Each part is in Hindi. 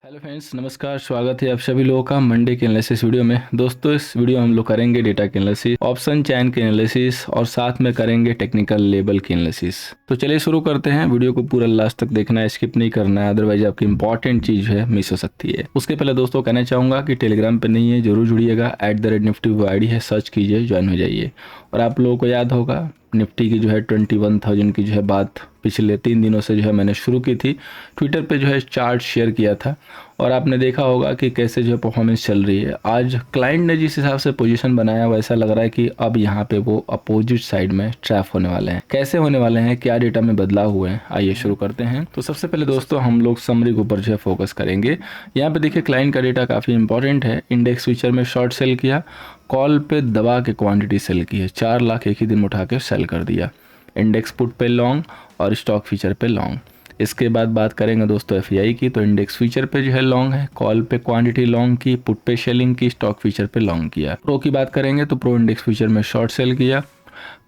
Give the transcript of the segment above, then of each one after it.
हेलो फ्रेंड्स, नमस्कार। स्वागत है आप सभी लोगों का मंडे के एनालिसिस वीडियो में। दोस्तों, इस वीडियो में हम लोग करेंगे डेटा के एनालिसिस, ऑप्शन चैन के एनालिसिस और साथ में करेंगे टेक्निकल लेबल की एनालिसिस। तो चलिए शुरू करते हैं। वीडियो को पूरा लास्ट तक देखना है, स्किप नहीं करना है, अदरवाइज आपकी इंपॉर्टेंट चीज है मिस हो सकती है। उसके पहले दोस्तों कहना चाहूंगा कि टेलीग्राम पे नहीं है, जरूर जुड़िएगा। @निफ्टी वो आईडी है, सर्च कीजिए, ज्वाइन हो जाइए। और आप लोगों को याद होगा निफ्टी की जो है 21,000 की जो है बात पिछले 3 दिनों से जो है मैंने शुरू की थी। ट्विटर पे जो है चार्ट शेयर किया था और आपने देखा होगा कि कैसे जो है परफॉर्मेंस चल रही है। आज क्लाइंट ने जिस हिसाब से पोजीशन बनाया वैसा लग रहा है कि अब यहाँ पे वो अपोजिट साइड में ट्रैप होने वाले हैं। कैसे होने वाले हैं, क्या डेटा में बदलाव हुए हैं, आइए शुरू करते हैं। तो सबसे पहले दोस्तों हम लोग समरी के ऊपर जो है फोकस करेंगे। यहाँ पे देखिए क्लाइंट का डेटा काफ़ी इंपॉर्टेंट है। इंडेक्स फ्यूचर में शॉर्ट सेल किया, कॉल पे दबा के क्वांटिटी सेल की है। 4 लाख एक ही दिन में उठा के सेल कर दिया। इंडेक्स पुट पे लॉन्ग और स्टॉक फीचर पे लॉन्ग। इसके बाद बात करेंगे दोस्तों एफआई की। तो इंडेक्स फीचर पे जो है लॉन्ग है, कॉल पे क्वांटिटी लॉन्ग की, पुट पे सेलिंग की, स्टॉक फीचर पे लॉन्ग किया। प्रो की बात करेंगे तो प्रो इंडेक्स फीचर में शॉर्ट सेल किया,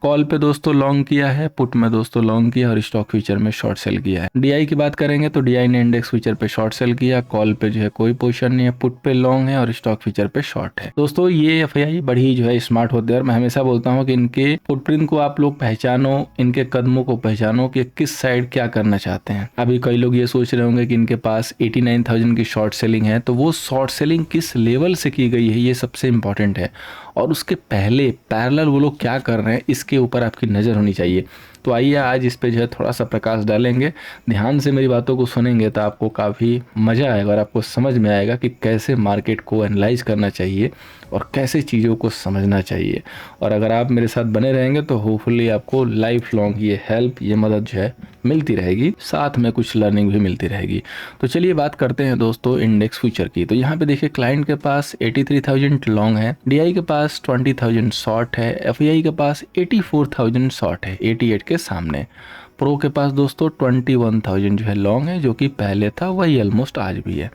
कॉल पे दोस्तों लॉन्ग किया है, पुट में दोस्तों लॉन्ग किया और स्टॉक फ्यूचर में शॉर्ट सेल किया है। डीआई की बात करेंगे तो डीआई ने इंडेक्स फ्यूचर पे शॉर्ट सेल किया, कॉल पे जो है कोई पोजीशन नहीं है, पुट पे लॉन्ग है और स्टॉक फ्यूचर पे शॉर्ट है। दोस्तों ये एफआई बड़ी जो है स्मार्ट होते हैं और मैं हमेशा बोलता हूँ कि इनके फुटप्रिंट को आप लोग पहचानो, इनके कदमों को पहचानो कि किस साइड क्या करना चाहते हैं। अभी कई लोग ये सोच रहे होंगे कि इनके पास 89,000 की शॉर्ट सेलिंग है, तो वो शॉर्ट सेलिंग किस लेवल से की गई है ये सबसे इंपॉर्टेंट है। और उसके पहले पैरेलल वो लोग क्या कर रहे हैं इसके ऊपर आपकी नज़र होनी चाहिए। तो आइए आज इस पे जो है थोड़ा सा प्रकाश डालेंगे। ध्यान से मेरी बातों को सुनेंगे तो आपको काफ़ी मज़ा आएगा और आपको समझ में आएगा कि कैसे मार्केट को एनालाइज करना चाहिए और कैसे चीज़ों को समझना चाहिए। और अगर आप मेरे साथ बने रहेंगे तो होपफुली आपको लाइफ लॉन्ग ये हेल्प, ये मदद जो है मिलती रहेगी, साथ में कुछ लर्निंग भी मिलती रहेगी। तो चलिए बात करते हैं दोस्तों इंडेक्स फ्यूचर की। तो यहाँ पे देखिए क्लाइंट के पास 83,000 लॉन्ग है, डीआई के पास 20,000 शॉर्ट है, एफआई के पास 84,000 शॉर्ट है 88 के सामने। प्रो के पास दोस्तों 21,000 जो है लॉन्ग है, जो कि पहले था वही ऑलमोस्ट आज भी है।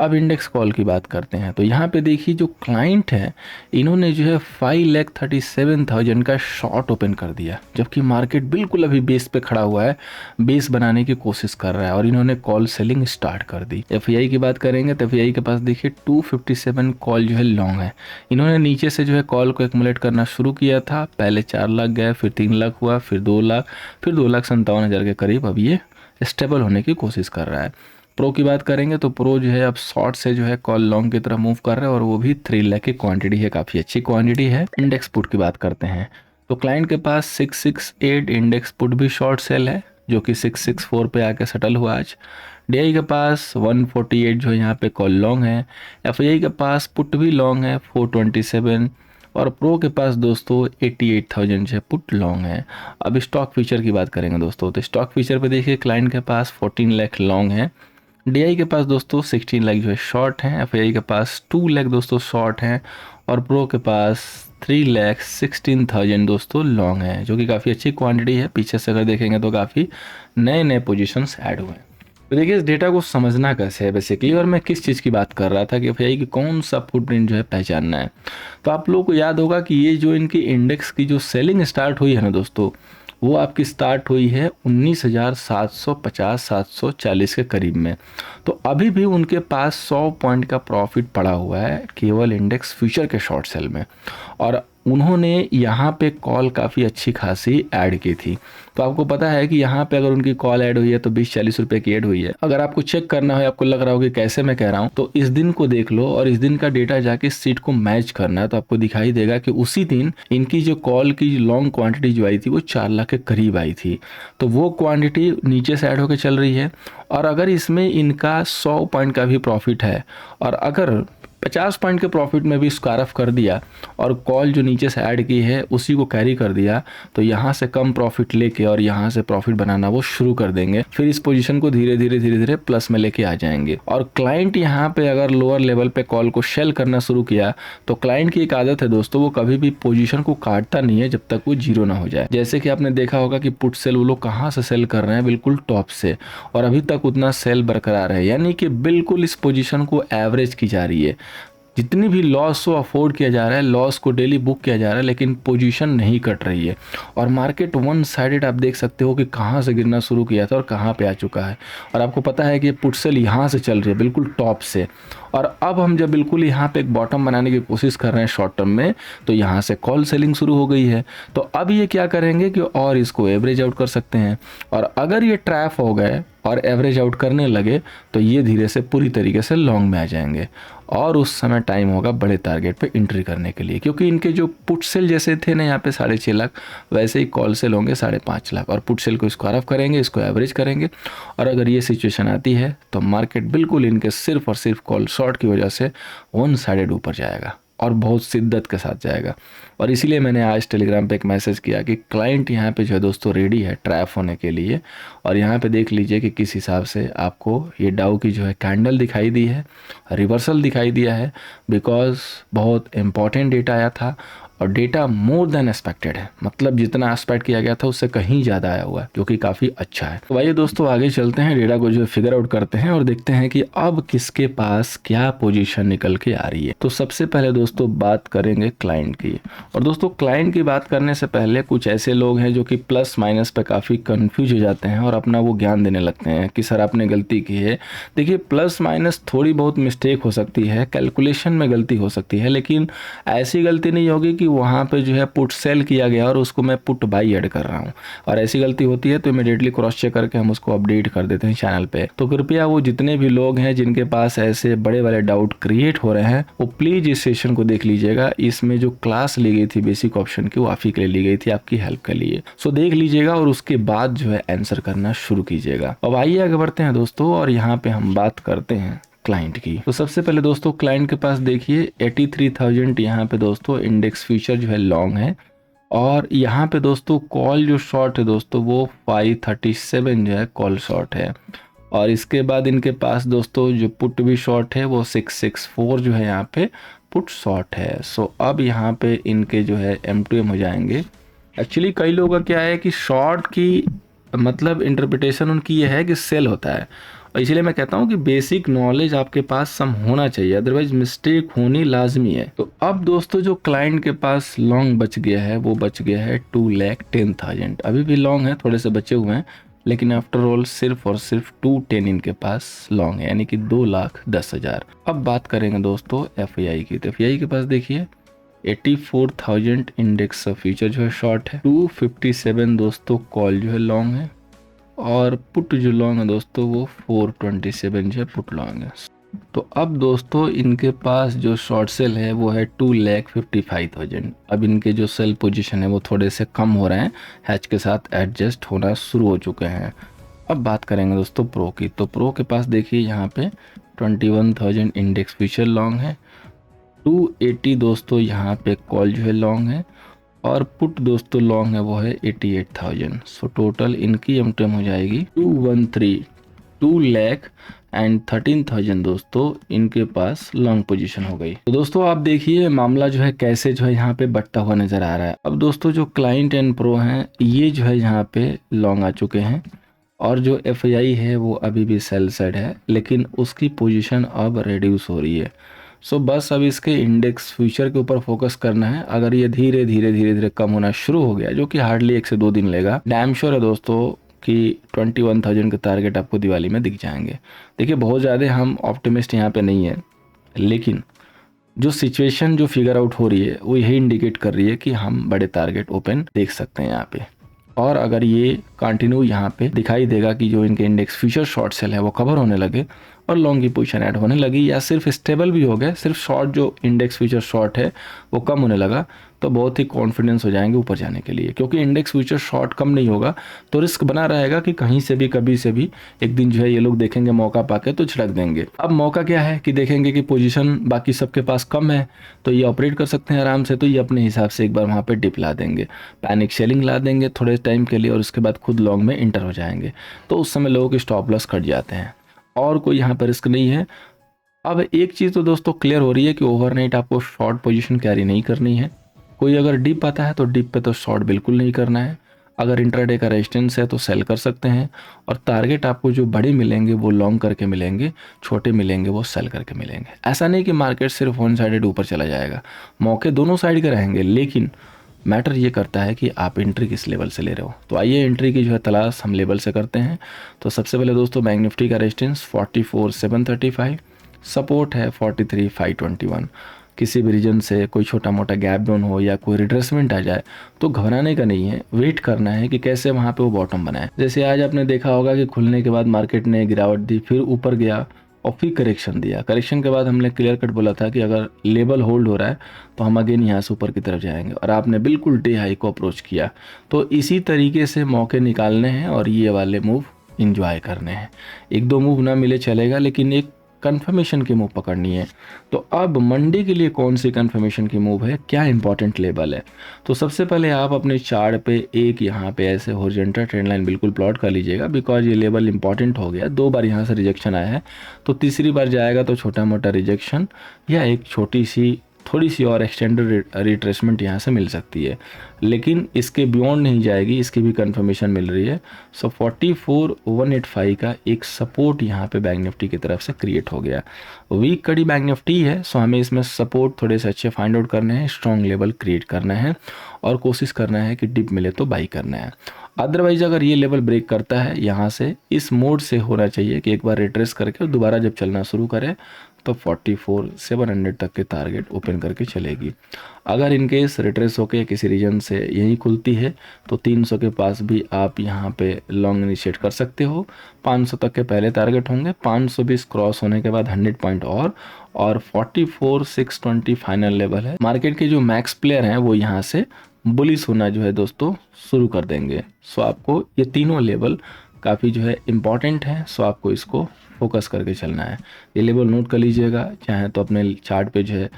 अब इंडेक्स कॉल की बात करते हैं। तो यहाँ पे देखिए जो क्लाइंट है इन्होंने जो है 5,37,000 का शॉर्ट ओपन कर दिया, जबकि मार्केट बिल्कुल अभी बेस पे खड़ा हुआ है, बेस बनाने की कोशिश कर रहा है और इन्होंने कॉल सेलिंग स्टार्ट कर दी। एफआई की बात करेंगे तो एफआई के पास देखिए 257 कॉल जो है लॉन्ग है। इन्होंने नीचे से जो है कॉल को एक्मुलेट करना शुरू किया था। पहले 4 लाख गए, फिर 3 लाख हुआ, फिर 2 लाख, फिर 2,57,000 के करीब अब ये स्टेबल होने की कोशिश कर रहा है। प्रो की बात करेंगे तो प्रो जो है अब शॉर्ट से जो है कॉल लॉन्ग की तरफ मूव कर रहा है और वो भी 3 लाख की क्वांटिटी है, काफ़ी अच्छी क्वांटिटी है। इंडेक्स पुट की बात करते हैं तो क्लाइंट के पास 668 इंडेक्स पुट भी शॉर्ट सेल है, जो कि 664 पे आके सेटल हुआ आज। डीआई के पास 148 जो है यहाँ पे कॉल लॉन्ग है, एफआई के पास पुट भी लॉन्ग है 427 और प्रो के पास दोस्तों 88,000 जो है पुट लॉन्ग है। अब स्टॉक फीचर की बात करेंगे दोस्तों तो स्टॉक फीचर पे देखिए क्लाइंट के पास 14 लाख लॉन्ग है, डीआई के पास दोस्तों 16 लाख जो है शॉर्ट हैं, एफआई के पास 2 लाख दोस्तों शॉर्ट हैं और प्रो के पास 3,16,000 दोस्तों लॉन्ग है, जो कि काफ़ी अच्छी क्वांटिटी है। पीछे से अगर देखेंगे तो काफ़ी नए नए पोजीशंस ऐड हुए हैं। तो देखिए इस डेटा को समझना कैसे है बेसिकली, और मैं किस चीज़ की बात कर रहा था कि एफआई की कौन सा फुटप्रिंट जो है पहचानना है। तो आप लोगों को याद होगा कि ये जो इनकी इंडेक्स की जो सेलिंग स्टार्ट हुई है ना दोस्तों, वो आपकी स्टार्ट हुई है 19,750-740 के करीब में। तो अभी भी उनके पास 100 पॉइंट का प्रॉफिट पड़ा हुआ है केवल इंडेक्स फ्यूचर के शॉर्ट सेल में, और उन्होंने यहाँ पे कॉल काफ़ी अच्छी खासी ऐड की थी। तो आपको पता है कि यहाँ पे अगर उनकी कॉल ऐड हुई है तो 20-40 रुपए की ऐड हुई है। अगर आपको चेक करना है, आपको लग रहा हो कि कैसे मैं कह रहा हूँ, तो इस दिन को देख लो और इस दिन का डेटा जाके सीट को मैच करना है, तो आपको दिखाई देगा कि उसी दिन इनकी जो कॉल की लॉन्ग क्वांटिटी जो आई थी वो 4 लाख के करीब आई थी। तो वो क्वांटिटी नीचे से ऐड होकर चल रही है और अगर इसमें इनका 100 पॉइंट का भी प्रॉफिट है और अगर 50 पॉइंट के प्रॉफिट में भी स्क्वायर कर दिया और कॉल जो नीचे से ऐड की है उसी को कैरी कर दिया, तो यहाँ से कम प्रॉफिट लेके और यहाँ से प्रॉफिट बनाना वो शुरू कर देंगे। फिर इस पोजीशन को धीरे धीरे प्लस में लेके आ जाएंगे। और क्लाइंट यहाँ पे अगर लोअर लेवल पे कॉल को शेल करना शुरू किया तो क्लाइंट की एक आदत है दोस्तों, वो कभी भी पोजीशन को काटता नहीं है जब तक वो जीरो ना हो जाए। जैसे कि आपने देखा होगा कि पुट सेल वो लोग कहाँ से सेल कर रहे हैं, बिल्कुल टॉप से, और अभी तक उतना सेल बरकरार है, यानी कि बिल्कुल इस पोजीशन को एवरेज की जा रही है। जितनी भी लॉस को अफोर्ड किया जा रहा है, लॉस को डेली बुक किया जा रहा है, लेकिन पोजीशन नहीं कट रही है और मार्केट वन साइडेड आप देख सकते हो कि कहाँ से गिरना शुरू किया था और कहाँ पे आ चुका है। और आपको पता है कि ये पुट सेल यहाँ से चल रही है बिल्कुल टॉप से, और अब हम जब बिल्कुल यहाँ पे एक बॉटम बनाने की कोशिश कर रहे हैं शॉर्ट टर्म में, तो यहाँ से कॉल सेलिंग शुरू हो गई है। तो अब ये क्या करेंगे कि और इसको एवरेज आउट कर सकते हैं, और अगर ये ट्रैप हो गए और एवरेज आउट करने लगे तो ये धीरे से पूरी तरीके से लॉन्ग में आ जाएंगे, और उस समय टाइम होगा बड़े टारगेट पे एंट्री करने के लिए, क्योंकि इनके जो पुट सेल जैसे थे ना यहाँ पे 6.5 लाख, वैसे ही कॉल सेल होंगे 5.5 लाख, और पुट सेल को स्क्वायर ऑफ करेंगे, इसको एवरेज करेंगे, और अगर ये सिचुएशन आती है तो मार्केट बिल्कुल इनके सिर्फ और सिर्फ कॉल शॉर्ट की वजह से वन साइडेड ऊपर जाएगा और बहुत शिद्दत के साथ जाएगा। और इसीलिए मैंने आज टेलीग्राम पे एक मैसेज किया कि क्लाइंट यहाँ पे जो है दोस्तों रेडी है ट्रैप होने के लिए, और यहाँ पे देख लीजिए कि किस हिसाब से आपको ये डाउ की जो है कैंडल दिखाई दी है, रिवर्सल दिखाई दिया है, बिकॉज बहुत इंपॉर्टेंट डेटा आया था और डेटा मोर देन एक्सपेक्टेड है, मतलब जितना एक्सपेक्ट किया गया था उससे कहीं ज़्यादा आया हुआ है, जो कि काफ़ी अच्छा है। तो आइए दोस्तों आगे चलते हैं, डेटा को जो है फिगर आउट करते हैं और देखते हैं कि अब किसके पास क्या पोजीशन निकल के आ रही है। तो सबसे पहले दोस्तों बात करेंगे क्लाइंट की, और दोस्तों क्लाइंट की बात करने से पहले कुछ ऐसे लोग हैं जो कि प्लस माइनस पे काफ़ी कंफ्यूज हो जाते हैं और अपना वो ज्ञान देने लगते हैं कि सर आपने गलती की है। देखिए प्लस माइनस थोड़ी बहुत मिस्टेक हो सकती है, कैलकुलेशन में गलती हो सकती है, लेकिन ऐसी गलती नहीं होगी कि वहाँ पे जो है पुट सेल किया गया और उसको मैं पुट बाई ऐड कर रहा हूँ, और ऐसी गलती होती है तो इमीडिएटली क्रॉस चेक करके हम उसको अपडेट कर देते हैं चैनल पे। तो कृपया वो जितने भी लोग हैं जिनके पास ऐसे बड़े वाले डाउट क्रिएट हो रहे हैं, वो प्लीज इस सेशन को देख लीजिएगा। इसमें जो क्लास ली गई थी बेसिक ऑप्शन की, वो आप ही के लिए ली गई थी, आपकी हेल्प के लिए। सो देख लीजिएगा और उसके बाद जो है आंसर करना शुरू कीजिएगा। अब आइए आगे बढ़ते हैं दोस्तों, और यहाँ पे हम बात करते हैं क्लाइंट की। तो सबसे पहले दोस्तों क्लाइंट के पास देखिए 83,000 यहाँ पे दोस्तों इंडेक्स फ्यूचर जो है लॉन्ग है, और यहाँ पे दोस्तों कॉल जो शॉर्ट है दोस्तों वो 537 जो है कॉल शॉर्ट है, और इसके बाद इनके पास दोस्तों जो पुट भी शॉर्ट है वो 664 जो है यहाँ पे पुट शॉर्ट है। सो अब यहाँ पे इनके जो है M2M हो जाएंगे। एक्चुअली कई लोगों का क्या है कि शॉर्ट की मतलब इंटरप्रिटेशन उनकी ये है कि सेल होता है, और इसलिए मैं कहता हूँ कि बेसिक नॉलेज आपके पास सम होना चाहिए, अदरवाइज मिस्टेक होनी लाजमी है। तो अब दोस्तों जो क्लाइंट के पास लॉन्ग बच गया है वो बच गया है 2,10,000, अभी भी लॉन्ग है, थोड़े से बचे हुए हैं, लेकिन आफ्टर ऑल सिर्फ और सिर्फ 210 इनके पास लॉन्ग है, यानी कि 2,10,000। अब बात करेंगे दोस्तों FII की, तो FII के पास देखिए 84,000 इंडेक्स फ्यूचर जो है शॉर्ट है, 257 दोस्तों कॉल जो है लॉन्ग है, और पुट जो लॉन्ग है दोस्तों वो 427 जो है पुट लॉन्ग है। तो अब दोस्तों इनके पास जो शॉर्ट सेल है वो है 2,55,000। अब इनके जो सेल पोजीशन है वो थोड़े से कम हो रहे हैं, हैच के साथ एडजस्ट होना शुरू हो चुके हैं। अब बात करेंगे दोस्तों प्रो की, तो प्रो के पास देखिए यहाँ पे 21,000 इंडेक्स फ्यूचर लॉन्ग है, 280 दोस्तों यहाँ पे कॉल जो है लॉन्ग है, और पुट दोस्तों लॉन्ग है वो है 88,000। सो टोटल इनकी M2M हो जाएगी 2,13,000 दोस्तों इनके पास लॉन्ग पोजीशन हो गई। तो दोस्तों आप देखिए मामला जो है कैसे जो है यहाँ पे बढ़ता हुआ नजर आ रहा है। अब दोस्तों जो क्लाइंट एंड प्रो हैं ये जो है यहाँ पे लॉन्ग आ चुके हैं, और जो FII है वो अभी भी सेल साइड है, लेकिन उसकी पोजीशन अब रिड्यूस हो रही है। सो बस अब इसके इंडेक्स फ्यूचर के ऊपर फोकस करना है। अगर ये धीरे धीरे कम होना शुरू हो गया, जो कि हार्डली 1 से 2 दिन लेगा, डैम श्योर है दोस्तों कि 21,000 के टारगेट आपको दिवाली में दिख जाएंगे। देखिए बहुत ज़्यादा हम ऑप्टिमिस्ट यहाँ पे नहीं है, लेकिन जो सिचुएशन जो फिगर आउट हो रही है वो यही इंडिकेट कर रही है कि हम बड़े टारगेट ओपन देख सकते हैं यहाँ पे। और अगर ये कंटिन्यू यहाँ पे दिखाई देगा कि जो इनके इंडेक्स फ्यूचर शॉर्ट सेल है वो कवर होने लगे और लॉन्ग की पोजीशन ऐड होने लगी, या सिर्फ स्टेबल भी हो गए, सिर्फ शॉर्ट जो इंडेक्स फ्यूचर शॉर्ट है वो कम होने लगा, तो बहुत ही कॉन्फिडेंस हो जाएंगे ऊपर जाने के लिए। क्योंकि इंडेक्स फ्यूचर शॉर्ट कम नहीं होगा तो रिस्क बना रहेगा कि कहीं से भी कभी से भी एक दिन जो है ये लोग देखेंगे मौका पाके तो छिड़क देंगे। अब मौका क्या है कि देखेंगे कि पोजीशन बाकी सबके पास कम है तो ये ऑपरेट कर सकते हैं आराम से, तो ये अपने हिसाब से एक बार वहाँ पे डिप ला देंगे, पैनिक सेलिंग ला देंगे थोड़े टाइम के लिए, और उसके बाद खुद लॉन्ग में इंटर हो जाएंगे। तो उस समय लोगों के स्टॉप लॉस कट जाते हैं और कोई यहाँ पर रिस्क नहीं है। अब एक चीज़ तो दोस्तों क्लियर हो रही है कि ओवरनाइट आपको शॉर्ट पोजीशन कैरी नहीं करनी है। कोई अगर डिप आता है तो डिप पे तो शॉर्ट बिल्कुल नहीं करना है। अगर इंट्राडे का रेजिस्टेंस है तो सेल कर सकते हैं, और टारगेट आपको जो बड़े मिलेंगे वो लॉन्ग करके मिलेंगे, छोटे मिलेंगे वो सेल करके मिलेंगे। ऐसा नहीं कि मार्केट सिर्फ वन साइडेड ऊपर चला जाएगा, मौके दोनों साइड के रहेंगे, लेकिन मैटर ये करता है कि आप एंट्री किस लेवल से ले रहे हो। तो आइए एंट्री की जो है तलाश हम लेवल से करते हैं। तो सबसे पहले दोस्तों बैंक निफ्टी का रेजिस्टेंस 44,735, सपोर्ट है 43,521। किसी भी रीजन से कोई छोटा मोटा गैप डाउन हो या कोई रिट्रेसमेंट आ जाए तो घबराने का नहीं है, वेट करना है कि कैसे वहाँ पे वो बॉटम बनाए। जैसे आज आपने देखा होगा कि खुलने के बाद मार्केट ने गिरावट दी, फिर ऊपर गया और फिर करेक्शन दिया। करेक्शन के बाद हमने क्लियर कट बोला था कि अगर लेवल होल्ड हो रहा है तो हम अगेन यहाँ से ऊपर की तरफ जाएंगे, और आपने बिल्कुल डे हाई को अप्रोच किया। तो इसी तरीके से मौके निकालने हैं और ये वाले मूव इंजॉय करने हैं। एक दो मूव ना मिले चलेगा, लेकिन एक कंफर्मेशन की मूव पकड़नी है। तो अब मंडे के लिए कौन सी कंफर्मेशन की मूव है, क्या इंपॉर्टेंट लेवल है? तो सबसे पहले आप अपने चार्ट पे एक यहाँ पे ऐसे हॉरिजॉन्टल ट्रेंड लाइन बिल्कुल प्लॉट कर लीजिएगा, बिकॉज ये लेवल इंपॉर्टेंट हो गया। 2 बार यहाँ से रिजेक्शन आया है, तो तीसरी बार जाएगा तो छोटा मोटा रिजेक्शन या एक छोटी सी थोड़ी सी और एक्सटेंडेड रिट्रेसमेंट यहाँ से मिल सकती है, लेकिन इसके बियॉन्ड नहीं जाएगी, इसकी भी कंफर्मेशन मिल रही है। सो 44,185 का एक सपोर्ट यहाँ पे बैंक निफ्टी की तरफ से क्रिएट हो गया। वीक कड़ी बैंक निफ्टी है, सो हमें इसमें सपोर्ट थोड़े से अच्छे फाइंड आउट करने हैं, स्ट्रॉन्ग लेवल क्रिएट करना है और कोशिश करना है कि डिप मिले तो बाई करना है। अदरवाइज अगर ये लेवल ब्रेक करता है यहाँ से, इस मोड से होना चाहिए कि एक बार रिट्रेस करके दोबारा जब चलना शुरू करे तो 44,700 तक के टारगेट ओपन करके चलेगी। अगर इनकेस रिट्रेस होके किसी रीजन से यहीं खुलती है तो 300 के पास भी आप यहाँ पे लॉन्ग इनिशिएट कर सकते हो। 500 तक के पहले टारगेट होंगे, 520 क्रॉस होने के बाद 100 पॉइंट और 44,620 फाइनल लेवल है। मार्केट के जो मैक्स प्लेयर हैं वो यहाँ से बुलिश होना जो है दोस्तों शुरू कर देंगे। सो आपको ये तीनों लेवल काफ़ी जो है इम्पॉर्टेंट है, सो आपको इसको फोकस करके चलना है। ये लेवल नोट कर लीजिएगा, चाहे तो अपने चार्ट पे जो है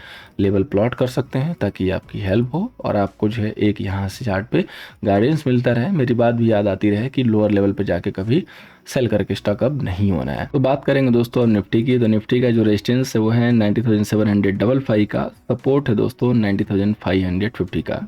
लेवल प्लॉट कर सकते हैं ताकि आपकी हेल्प हो और आपको जो है एक यहाँ से चार्ट पे गाइडेंस मिलता रहे। मेरी बात भी याद आती रहे कि लोअर लेवल पे जाके कभी सेल करके स्टॉक अब नहीं होना है। तो बात करेंगे दोस्तों अब निफ्टी की। तो निफ्टी का जो रेजिस्टेंस है वो है 90,755 का, सपोर्ट है दोस्तों 90,550 का।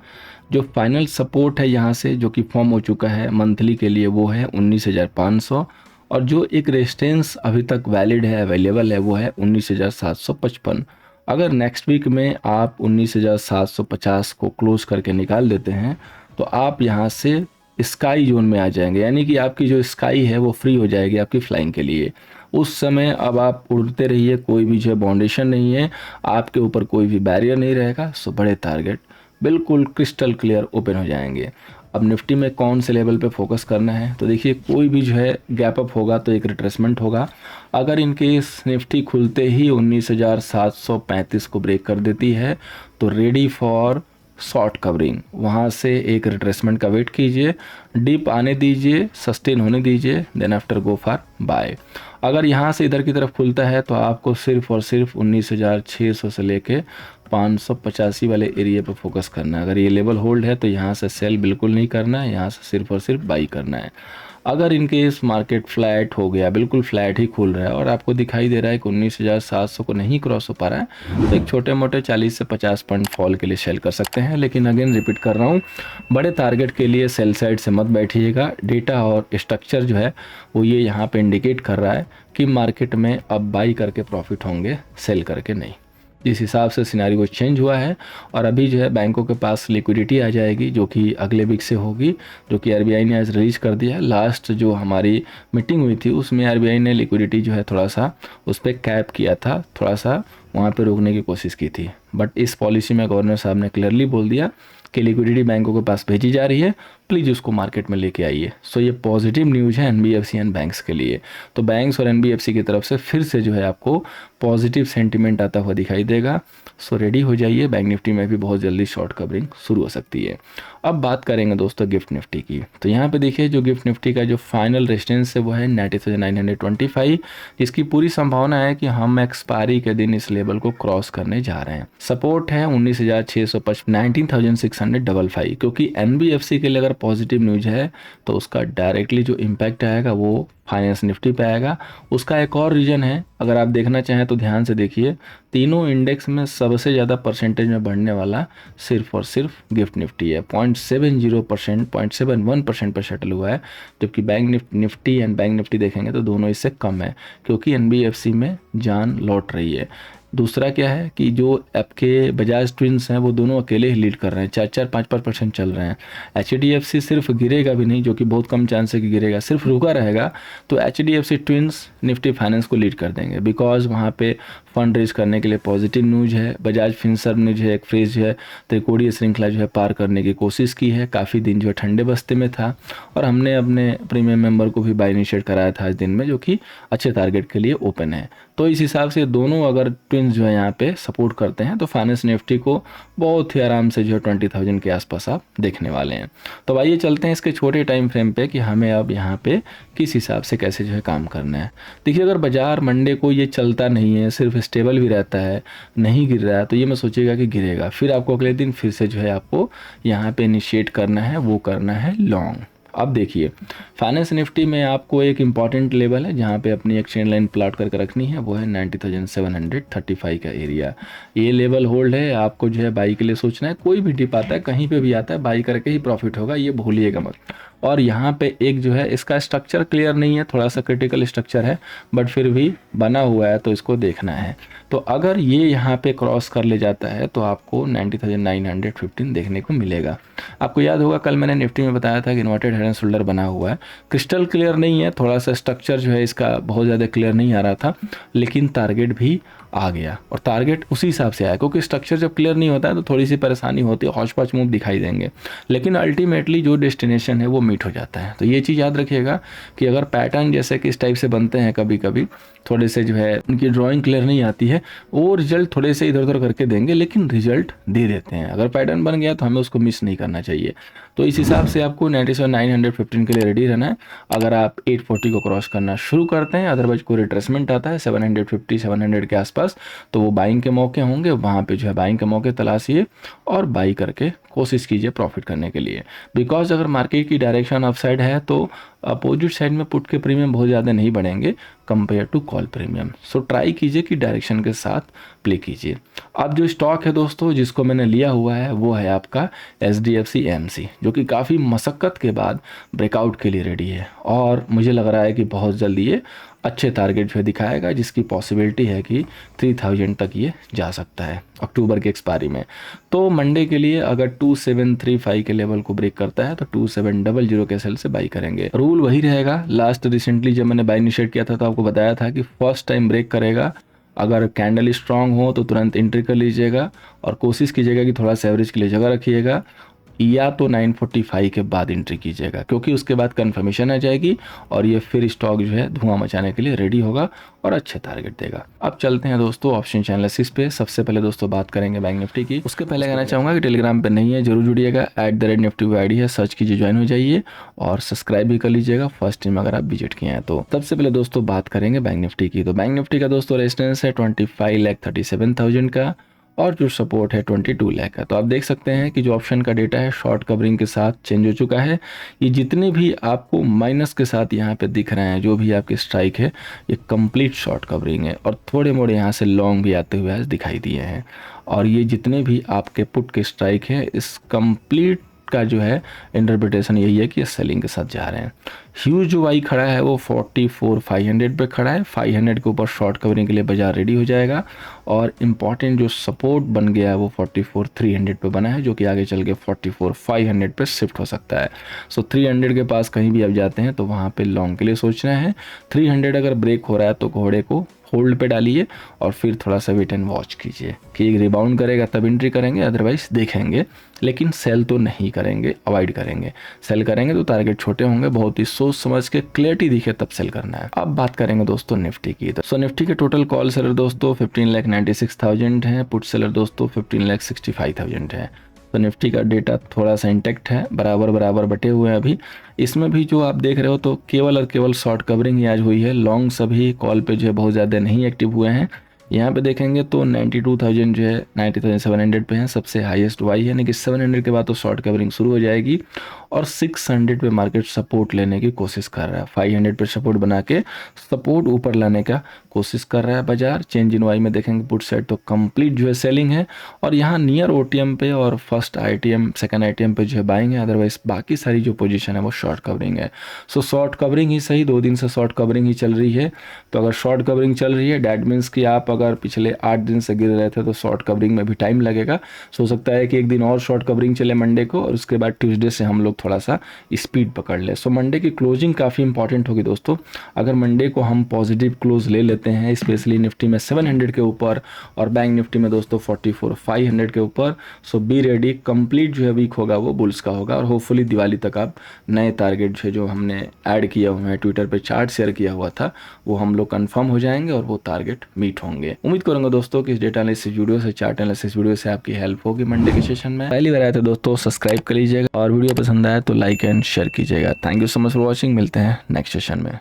जो फाइनल सपोर्ट है यहाँ से जो कि फॉर्म हो चुका है मंथली के लिए वो है 19,500, और जो एक रेजिस्टेंस अभी तक वैलिड है, अवेलेबल है, वो है 19,755। अगर नेक्स्ट वीक में आप 19,750 को क्लोज करके निकाल देते हैं तो आप यहाँ से स्काई जोन में आ जाएंगे, यानी कि आपकी जो स्काई है वो फ्री हो जाएगी आपकी फ्लाइंग के लिए। उस समय अब आप उड़ते रहिए, कोई भी जो बाउंडेशन नहीं है, आपके ऊपर कोई भी बैरियर नहीं रहेगा। सो बड़े टारगेट बिल्कुल क्रिस्टल क्लियर ओपन हो जाएंगे। अब निफ्टी में कौन से लेवल पे फोकस करना है, तो देखिए कोई भी जो है गैप अप होगा तो एक रिट्रेसमेंट होगा। अगर इनकेस निफ्टी खुलते ही 19,735 को ब्रेक कर देती है तो रेडी फॉर शॉर्ट कवरिंग, वहाँ से एक रिट्रेसमेंट का वेट कीजिए, डिप आने दीजिए, सस्टेन होने दीजिए, then after go for buy. अगर यहाँ से इधर की तरफ खुलता है तो आपको सिर्फ और सिर्फ 19,600 से लेके 585 वाले एरिया पर फोकस करना है। अगर ये लेवल होल्ड है तो यहाँ से सेल बिल्कुल नहीं करना है, यहाँ से सिर्फ और सिर्फ बाई करना है। अगर इनकेस मार्केट फ्लैट हो गया, बिल्कुल फ्लैट ही खुल रहा है और आपको दिखाई दे रहा है कि 19,700 को नहीं क्रॉस हो पा रहा है तो एक छोटे मोटे 40 से 50 पॉइंट फॉल के लिए सेल कर सकते हैं। लेकिन अगेन रिपीट कर रहा हूँ, बड़े टारगेट के लिए सेल साइड से मत बैठिएगा। डेटा और स्ट्रक्चर जो है वो ये यहाँ पे इंडिकेट कर रहा है कि मार्केट में अब बाई करके प्रॉफिट होंगे, सेल करके नहीं। जिस हिसाब से सिनेरियो चेंज हुआ है और अभी जो है बैंकों के पास लिक्विडिटी आ जाएगी जो कि अगले वीक से होगी, जो कि आरबीआई ने आज रिलीज कर दिया है। लास्ट जो हमारी मीटिंग हुई थी उसमें आरबीआई ने लिक्विडिटी जो है थोड़ा सा उस पर कैप किया था, थोड़ा सा वहाँ पे रोकने की कोशिश की थी, बट इस पॉलिसी में गवर्नर साहब ने क्लियरली बोल दिया कि लिक्विडिटी बैंकों के पास भेजी जा रही है, प्लीज़ उसको मार्केट में लेके आइए। सो ये पॉजिटिव न्यूज़ है एनबीएफसी एंड बैंक्स के लिए। तो बैंक्स और एनबीएफसी की तरफ से फिर से जो है आपको पॉजिटिव सेंटिमेंट आता हुआ दिखाई देगा। सो रेडी हो जाइए, बैंक निफ्टी में भी बहुत जल्दी शॉर्ट कवरिंग शुरू हो सकती है। अब बात करेंगे दोस्तों गिफ्ट निफ्टी की। तो यहाँ पे देखिए जो गिफ्ट निफ्टी का जो फाइनल रेजिस्टेंस है वो है 90,925, जिसकी पूरी संभावना है कि हम एक्सपायरी के दिन इस लेवल को क्रॉस करने जा रहे हैं। सपोर्ट है 19,655, 19,655, क्योंकि एनबीएफसी के लिए अगर पॉजिटिव न्यूज़ है तो उसका डायरेक्टली जो इम्पैक्ट आएगा वो फाइनेंस निफ्टी पे आएगा। उसका एक और रीज़न है, अगर आप देखना चाहें तो ध्यान से देखिए, तीनों इंडेक्स में सबसे ज़्यादा परसेंटेज में बढ़ने वाला सिर्फ और सिर्फ गिफ्ट निफ्टी है। 0.70%, 0.71% पर शटल हुआ है, जबकि bank Nifty and bank Nifty देखेंगे तो दोनों इससे कम है, क्योंकि एनबीएफसी में जान लौट रही है। दूसरा क्या है कि जो आपके बजाज ट्विंस हैं वो दोनों अकेले ही लीड कर रहे हैं, 4-5% चल रहे हैं। एचडीएफसी सिर्फ गिरेगा भी नहीं, जो कि बहुत कम चांस है कि गिरेगा, सिर्फ रुका रहेगा तो एचडीएफसी ट्विंस निफ्टी फाइनेंस को लीड कर देंगे, बिकॉज वहाँ पे फंड रेज करने के लिए पॉजिटिव न्यूज है। बजाज फिनसर्व ने जो है एक फ्रेज है त्रिकोणीय श्रृंखला जो है पार करने की कोशिश की है, काफ़ी दिन जो है ठंडे बस्ते में था और हमने अपने प्रीमियम मेंबर को भी बाय इनिशिएट कराया था आज दिन में, जो कि अच्छे टारगेट के लिए ओपन है। तो इस हिसाब से दोनों अगर ट्विंस जो है यहाँ पे सपोर्ट करते हैं तो फाइनेंस निफ्टी को बहुत ही आराम से जो है 20,000 के आसपास आप देखने वाले हैं। तो आइए चलते हैं इसके छोटे टाइम फ्रेम पे कि हमें अब यहाँ पे किस हिसाब से कैसे जो है काम करना है। देखिए, अगर बाजार मंडे को ये चलता नहीं है, सिर्फ स्टेबल भी रहता है, नहीं गिर रहा है, तो ये मैं सोचिएगा कि गिरेगा, फिर आपको अगले दिन फिर से जो है आपको यहाँ पे इनिशिएट करना है, वो करना है लॉन्ग। अब देखिए, फाइनेंस निफ्टी में आपको एक इंपॉर्टेंट लेवल है जहाँ पे अपनी एक्सचेंज लाइन प्लॉट करके रखनी है, वो है 90,735 का एरिया। ये लेवल होल्ड है, आपको जो है बाई के लिए सोचना है। कोई भी डिप आता है, कहीं पे भी आता है, बाई करके ही प्रॉफिट होगा, ये भूलिएगा मत। और यहाँ पे एक जो है इसका स्ट्रक्चर क्लियर नहीं है, थोड़ा सा क्रिटिकल स्ट्रक्चर है, बट फिर भी बना हुआ है तो इसको देखना है। तो अगर ये यहाँ पे क्रॉस कर ले जाता है तो आपको 90,915 देखने को मिलेगा। आपको याद होगा कल मैंने निफ्टी में बताया था कि इन्वर्टेड हेड एंड शोल्डर बना हुआ है, क्रिस्टल क्लियर नहीं है, थोड़ा सा स्ट्रक्चर जो है इसका बहुत ज़्यादा क्लियर नहीं आ रहा था, लेकिन टारगेट भी आ गया और टारगेट उसी हिसाब से आया, क्योंकि स्ट्रक्चर जब क्लियर नहीं होता है तो थोड़ी सी परेशानी होती है, हौच पौच मूव दिखाई देंगे, लेकिन अल्टीमेटली जो डेस्टिनेशन है वो मीट हो जाता है। तो ये चीज़ याद रखिएगा कि अगर पैटर्न जैसे कि इस टाइप से बनते हैं, कभी कभी थोड़े से जो है उनकी ड्राइंग क्लियर नहीं आती है, वो रिजल्ट थोड़े से इधर उधर करके देंगे, लेकिन रिजल्ट दे देते हैं। अगर पैटर्न बन गया तो हमें उसको मिस नहीं करना चाहिए। तो इस हिसाब से आपको 97,915 के लिए रेडी रहना है। अगर आप 840 को क्रॉस करना शुरू करते हैं, अदरवाइज कोई रिट्रेसमेंट आता है 750 700 के आसपास, तो वो बाइंग के मौके होंगे, वहाँ पे जो है बाइंग के मौके तलाशिए और बाई करके कोशिश कीजिए प्रॉफिट करने के लिए। बिकॉज अगर मार्केट की डायरेक्शन अपसाइड है तो अपोजिट साइड में पुट के प्रीमियम बहुत ज़्यादा नहीं बढ़ेंगे compare to call premium. So try कीजिए कि डायरेक्शन के साथ प्ले कीजिए। अब जो स्टॉक है दोस्तों जिसको मैंने लिया हुआ है वो है आपका SDFC AMC, जो कि काफ़ी मशक्क़त के बाद ब्रेकआउट के लिए रेडी है और मुझे लग रहा है कि बहुत जल्दी ये अच्छे टारगेट जो दिखाएगा, जिसकी पॉसिबिलिटी है कि 3,000 तक ये जा सकता है अक्टूबर के एक्सपायरी में। तो मंडे के लिए अगर 2735 के लेवल को ब्रेक करता है तो 2700 के सेल से बाई करेंगे। रूल वही रहेगा, लास्ट रिसेंटली जब मैंने बाई इनिशिएट किया था तो आपको बताया था कि फर्स्ट टाइम ब्रेक करेगा, अगर कैंडल स्ट्रांग हो तो तुरंत एंट्री कर लीजिएगा और कोशिश कीजिएगा कि थोड़ा सा एवरेज के लिए जगह रखिएगा, या तो 945 के बाद एंट्री कीजिएगा, क्योंकि उसके बाद कंफर्मेशन आ जाएगी और ये फिर स्टॉक जो है धुआं मचाने के लिए रेडी होगा और अच्छे टारगेट देगा। अब चलते हैं दोस्तों ऑप्शन एनालिसिस पे। सबसे पहले दोस्तों बात करेंगे बैंक निफ्टी की। उसके पहले कहना चाहूँगा कि टेलीग्राम पे नहीं है, जरूर जुड़िएगा, @nifty आईडी है, सर्च कीजिए, ज्वाइन हो जाइए और सब्सक्राइब भी कर लीजिएगा फर्स्ट टाइम अगर आप विजिट किए हैं तो। सबसे पहले दोस्तों बात करेंगे बैंक निफ्टी की। तो बैंक निफ्टी का दोस्तों रेजिस्टेंस है 25,37,000 का और जो सपोर्ट है 22 लाख का। तो आप देख सकते हैं कि जो ऑप्शन का डेटा है शॉर्ट कवरिंग के साथ चेंज हो चुका है। ये जितने भी आपको माइनस के साथ यहाँ पे दिख रहे हैं, जो भी आपके स्ट्राइक है, ये कंप्लीट शॉर्ट कवरिंग है और थोड़े मोड़े यहाँ से लॉन्ग भी आते हुए आज दिखाई दिए हैं। और ये जितने भी आपके पुट के स्ट्राइक है, इस कंप्लीट का जो है इंटरप्रिटेशन यही है कि ये सेलिंग के साथ जा रहे हैं। ह्यूज जो वाई खड़ा है वो 44,500 पे खड़ा है, 500 के ऊपर शॉर्ट कवरिंग के लिए बाजार रेडी हो जाएगा और इम्पॉर्टेंट जो सपोर्ट बन गया है वो 44,300 पे बना है, जो कि आगे चल के 44,500 पे शिफ्ट हो सकता है। सो 300 के पास कहीं भी आप जाते हैं तो वहाँ पे लॉन्ग के लिए सोचना है। 300 अगर ब्रेक हो रहा है तो घोड़े को होल्ड पे डालिए और फिर थोड़ा सा वेट एंड वॉच कीजिए कि एक रिबाउंड करेगा तब एंट्री करेंगे, अदरवाइज देखेंगे, लेकिन सेल तो नहीं करेंगे, अवॉइड करेंगे। सेल करेंगे तो टारगेट छोटे होंगे, बहुत ही सोच समझ के क्लियरिटी दिखे तब सेल करना है। अब बात करेंगे दोस्तों निफ्टी की। तो निफ्टी के टोटल कॉल सेलर दोस्तों 15,96,000 है, पुट सेलर दोस्तों 15,65,000 है। तो निफ्टी का डेटा थोड़ा सा इंटेक्ट है, बराबर बटे हुए हैं अभी। इसमें भी जो आप देख रहे हो तो केवल और केवल शॉर्ट कवरिंग ही आज हुई है, लॉन्ग सभी कॉल पे जो है बहुत ज़्यादा नहीं एक्टिव हुए हैं, यहाँ पे देखेंगे तो 92,000 जो है 90,700 पे है, सबसे हाईएस्ट वाई है, यानी कि 700 के बाद तो शॉर्ट कवरिंग शुरू हो जाएगी और 600 पे मार्केट सपोर्ट लेने की कोशिश कर रहा है। 500 पे सपोर्ट बना के सपोर्ट ऊपर लाने का कोशिश कर रहा है बाजार। चेंज इन वाई में देखेंगे पुट साइड तो कंप्लीट जो है सेलिंग है और यहाँ नियर ओटीएम पे और फर्स्ट आईटीएम सेकंड आईटीएम पे जो है बाइंग है, अदरवाइज बाकी सारी जो पोजीशन है वो शॉर्ट कवरिंग है। सो शॉर्ट कवरिंग ही सही, 2 दिन से शॉर्ट कवरिंग ही चल रही है। तो अगर शॉर्ट कवरिंग चल रही है डैट मीन्स कि आप अगर पिछले 8 दिन से गिर रहे थे तो शॉर्ट कवरिंग में भी टाइम लगेगा। सो सकता है कि एक दिन और शॉर्ट कवरिंग चले मंडे को और उसके बाद ट्यूसडे से हम लोग थोड़ा सा स्पीड पकड़ ले। सो मंडे की क्लोजिंग काफ़ी इंपॉर्टेंट होगी दोस्तों। अगर मंडे को हम पॉजिटिव क्लोज ले लेते हैं, स्पेशली निफ्टी में 700 के ऊपर और बैंक निफ्टी में दोस्तों 44,500 के ऊपर, सो बी रेडी, कंप्लीट जो है वीक होगा वो बुल्स का होगा और होपफुली दिवाली तक आप नए टारगेट जो है जो हमने ऐड किया हुआ है, ट्विटर पे चार्ट शेयर किया हुआ था, वो हम लोग कंफर्म हो जाएंगे और वो टारगेट मीट होंगे। उम्मीद करूंगा दोस्तों कि इस डेटा एनालिसिस वीडियो से, चार्ट एनालिसिस वीडियो से आपकी हेल्प होगी मंडे के सेशन में। पहली बार आए थे दोस्तों सब्सक्राइब कर लीजिएगा और वीडियो पसंद आए तो लाइक एंड शेयर कीजिएगा। Thank you so much for watching, मिलते हैं नेक्स्ट सेशन में।